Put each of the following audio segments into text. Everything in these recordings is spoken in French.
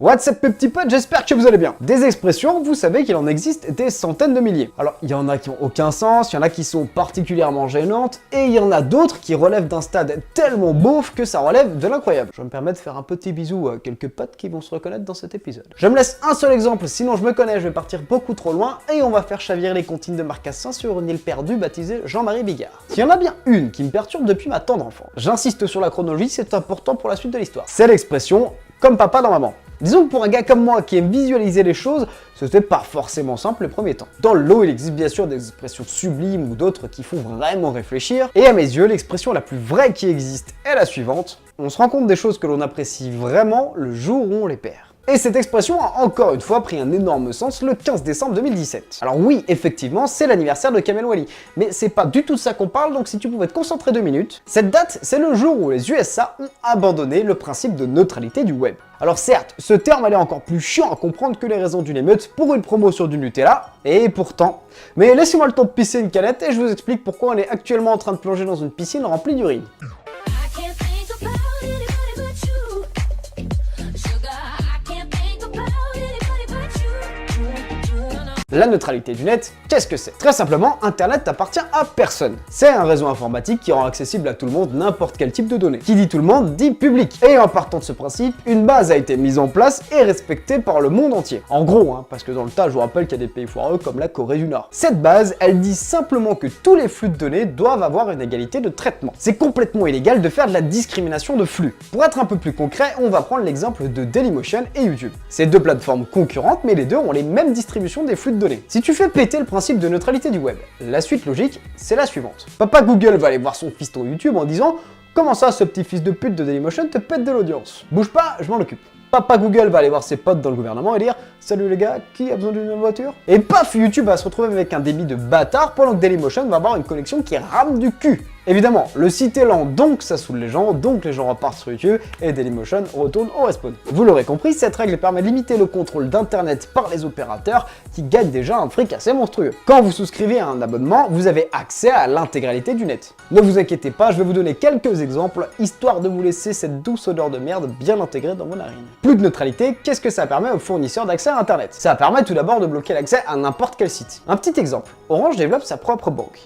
What's up mes petits potes, j'espère que vous allez bien. Des expressions, vous savez qu'il en existe des centaines de milliers. Alors il y en a qui ont aucun sens, il y en a qui sont particulièrement gênantes, et il y en a d'autres qui relèvent d'un stade tellement beauf que ça relève de l'incroyable. Je me permets de faire un petit bisou à quelques potes qui vont se reconnaître dans cet épisode. Je me laisse un seul exemple, sinon je me connais, je vais partir beaucoup trop loin, et on va faire chavirer les comptines de Marcassin sur une île perdue baptisée Jean-Marie Bigard. S'il y en a bien une qui me perturbe depuis ma tendre enfance, j'insiste sur la chronologie, c'est important pour la suite de l'histoire. C'est l'expression « comme papa dans maman ». Disons que pour un gars comme moi qui aime visualiser les choses, c'était pas forcément simple les premiers temps. Dans le lot, il existe bien sûr des expressions sublimes ou d'autres qui font vraiment réfléchir, et à mes yeux, l'expression la plus vraie qui existe est la suivante: on se rend compte des choses que l'on apprécie vraiment le jour où on les perd. Et cette expression a encore une fois pris un énorme sens le 15 décembre 2017. Alors oui, effectivement, c'est l'anniversaire de Kamel Wally, mais c'est pas du tout de ça qu'on parle, donc si tu pouvais te concentrer 2 minutes. Cette date, c'est le jour où les USA ont abandonné le principe de neutralité du web. Alors certes, ce terme est encore plus chiant à comprendre que les raisons d'une émeute pour une promo sur du Nutella, et pourtant. Mais laissez-moi le temps de pisser une canette et je vous explique pourquoi on est actuellement en train de plonger dans une piscine remplie d'urine. La neutralité du net, qu'est-ce que c'est? Très simplement, Internet n'appartient à personne. C'est un réseau informatique qui rend accessible à tout le monde n'importe quel type de données. Qui dit tout le monde, dit public. Et en partant de ce principe, une base a été mise en place et respectée par le monde entier. En gros, parce que dans le tas, je vous rappelle qu'il y a des pays foireux comme la Corée du Nord. Cette base, elle dit simplement que tous les flux de données doivent avoir une égalité de traitement. C'est complètement illégal de faire de la discrimination de flux. Pour être un peu plus concret, on va prendre l'exemple de Dailymotion et YouTube. C'est deux plateformes concurrentes, mais les deux ont les mêmes distributions des flux de données. Si tu fais péter le principe de neutralité du web, la suite logique, c'est la suivante. Papa Google va aller voir son fiston YouTube en disant « Comment ça, ce petit fils de pute de Dailymotion te pète de l'audience? Bouge pas, je m'en occupe. » Papa Google va aller voir ses potes dans le gouvernement et dire « Salut les gars, qui a besoin d'une voiture ?» Et paf, YouTube va se retrouver avec un débit de bâtard pendant que Dailymotion va avoir une connexion qui rame du cul. Évidemment, le site est lent, donc ça saoule les gens repartent sur YouTube et Dailymotion retourne au respawn. Vous l'aurez compris, cette règle permet de limiter le contrôle d'internet par les opérateurs qui gagnent déjà un fric assez monstrueux. Quand vous souscrivez à un abonnement, vous avez accès à l'intégralité du net. Ne vous inquiétez pas, je vais vous donner quelques exemples, histoire de vous laisser cette douce odeur de merde bien intégrée dans vos narines. Plus de neutralité, qu'est-ce que ça permet aux fournisseurs d'accès à internet? Ça permet tout d'abord de bloquer l'accès à n'importe quel site. Un petit exemple, Orange développe sa propre banque.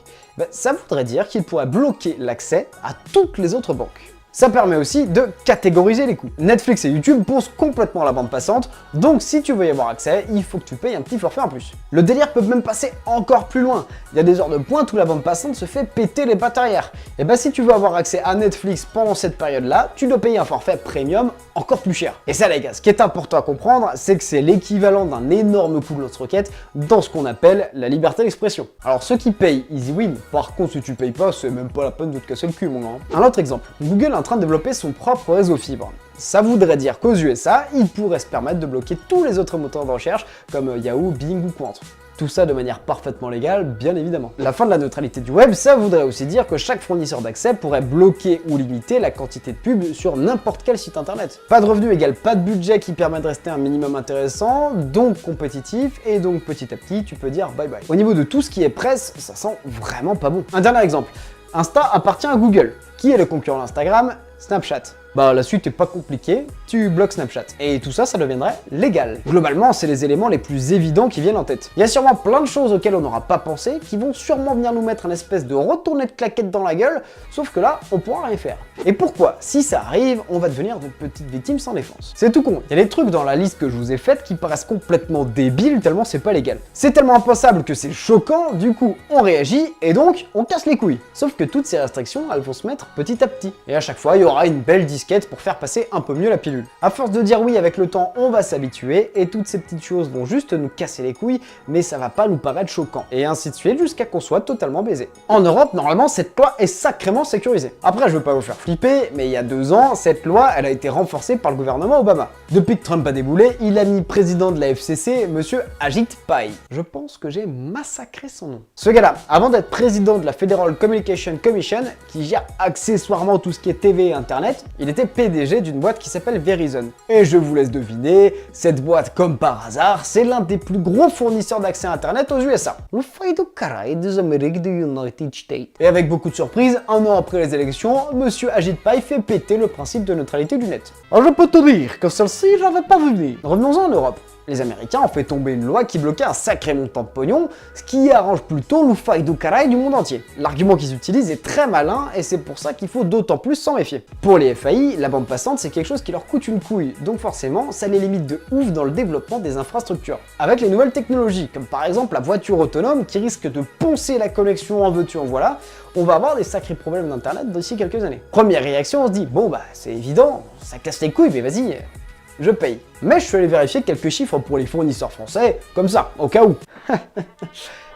Ça voudrait dire qu'il pourrait bloquer l'accès à toutes les autres banques. Ça permet aussi de catégoriser les coûts. Netflix et YouTube poussent complètement la bande passante, donc si tu veux y avoir accès, il faut que tu payes un petit forfait en plus. Le délire peut même passer encore plus loin. Il y a des heures de pointe où la bande passante se fait péter les batterières. Et si tu veux avoir accès à Netflix pendant cette période-là, tu dois payer un forfait premium encore plus cher. Et ça les gars, ce qui est important à comprendre, c'est que c'est l'équivalent d'un énorme coup de lance-roquette dans ce qu'on appelle la liberté d'expression. Alors ceux qui payent, easy win. Par contre, si tu payes pas, c'est même pas la peine de te casser le cul mon gars. Un autre exemple, Google est en train de développer son propre réseau fibre. Ça voudrait dire qu'aux USA, il pourrait se permettre de bloquer tous les autres moteurs de recherche comme Yahoo, Bing ou Quant. Tout ça de manière parfaitement légale, bien évidemment. La fin de la neutralité du web, ça voudrait aussi dire que chaque fournisseur d'accès pourrait bloquer ou limiter la quantité de pubs sur n'importe quel site internet. Pas de revenus égale pas de budget qui permet de rester un minimum intéressant, donc compétitif, et donc petit à petit, tu peux dire bye bye. Au niveau de tout ce qui est presse, ça sent vraiment pas bon. Un dernier exemple. Insta appartient à Google. Qui est le concurrent d'Instagram? Snapchat. La suite est pas compliquée, tu bloques Snapchat. Et tout ça, ça deviendrait légal. Globalement, c'est les éléments les plus évidents qui viennent en tête. Il y a sûrement plein de choses auxquelles on n'aura pas pensé, qui vont sûrement venir nous mettre un espèce de retourné de claquette dans la gueule, sauf que là, on pourra rien faire. Et pourquoi? Si ça arrive, on va devenir de petites victimes sans défense. C'est tout con. Il y a des trucs dans la liste que je vous ai faite qui paraissent complètement débiles tellement c'est pas légal. C'est tellement impensable que c'est choquant, du coup, on réagit et donc, on casse les couilles. Sauf que toutes ces restrictions, elles vont se mettre petit à petit. Et à chaque fois, il y aura une belle disquette pour faire passer un peu mieux la pilule. À force de dire oui avec le temps, on va s'habituer et toutes ces petites choses vont juste nous casser les couilles, mais ça va pas nous paraître choquant. Et ainsi de suite jusqu'à qu'on soit totalement baisé. En Europe, normalement, cette loi est sacrément sécurisée. Après, je veux pas vous faire flipper, mais il y a 2 ans, cette loi, elle a été renforcée par le gouvernement Obama. Depuis que Trump a déboulé, il a mis président de la FCC, monsieur Ajit Pai. Je pense que j'ai massacré son nom. Ce gars-là, avant d'être président de la Federal Communication Commission, qui gère accessoirement tout ce qui est TV et Internet, il était était PDG d'une boîte qui s'appelle Verizon. Et je vous laisse deviner, cette boîte, comme par hasard, c'est l'un des plus gros fournisseurs d'accès Internet aux USA. Le faille de carré des Amériques des United States. Et avec beaucoup de surprises, un an après les élections, Monsieur Agitpaï fait péter le principe de neutralité du net. Alors je peux te dire que celle-ci, j'avais pas vu venir. Revenons-en en Europe. Les Américains ont fait tomber une loi qui bloquait un sacré montant de pognon, ce qui arrange plutôt l'ouffaï du caray du monde entier. L'argument qu'ils utilisent est très malin et c'est pour ça qu'il faut d'autant plus s'en méfier. Pour les FAI, la bande passante c'est quelque chose qui leur coûte une couille, donc forcément ça les limite de ouf dans le développement des infrastructures. Avec les nouvelles technologies, comme par exemple la voiture autonome qui risque de poncer la connexion en veux-tu en voilà, on va avoir des sacrés problèmes d'internet d'ici quelques années. Première réaction, on se dit, bon bah c'est évident, ça casse les couilles mais vas-y, je paye. Mais je suis allé vérifier quelques chiffres pour les fournisseurs français, comme ça, au cas où.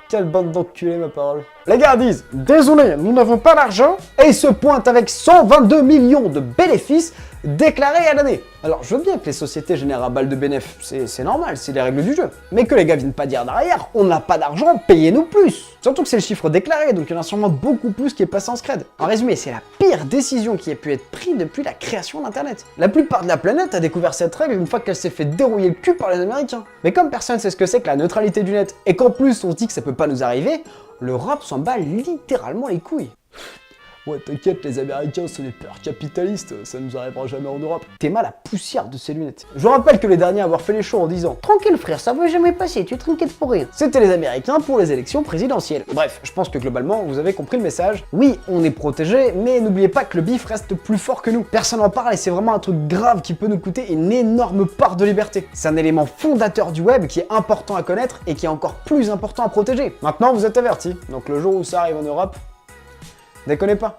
Quelle bande d'enculés, ma parole. Les gars disent, désolé, nous n'avons pas d'argent, et ils se pointent avec 122 millions de bénéfices déclarés à l'année. Alors, je veux bien que les sociétés génèrent un balle de bénéfices, c'est normal, c'est les règles du jeu. Mais que les gars viennent pas dire derrière, on n'a pas d'argent, payez-nous plus. Surtout que c'est le chiffre déclaré, donc il y en a sûrement beaucoup plus qui est passé en scred. En résumé, c'est la pire décision qui ait pu être prise depuis la création d'Internet. La plupart de la planète a découvert cette règle une fois qu'elle s'est fait dérouiller le cul par les Américains. Mais comme personne sait ce que c'est que la neutralité du net, et qu'en plus on se dit que ça peut pas nous arriver, l'Europe s'en bat littéralement les couilles. Ouais, t'inquiète, les Américains, c'est les peurs capitalistes, ça nous arrivera jamais en Europe. T'es mal à poussière de ces lunettes. Je vous rappelle que les derniers à avoir fait les shows en disant « Tranquille frère, ça va jamais passer, tu t'inquiètes pour rien », c'était les Américains pour les élections présidentielles. Bref, je pense que globalement, vous avez compris le message. Oui, on est protégé, mais n'oubliez pas que le bif reste plus fort que nous. Personne n'en parle et c'est vraiment un truc grave qui peut nous coûter une énorme part de liberté. C'est un élément fondateur du web qui est important à connaître et qui est encore plus important à protéger. Maintenant, vous êtes avertis, donc le jour où ça arrive en Europe, déconnez pas.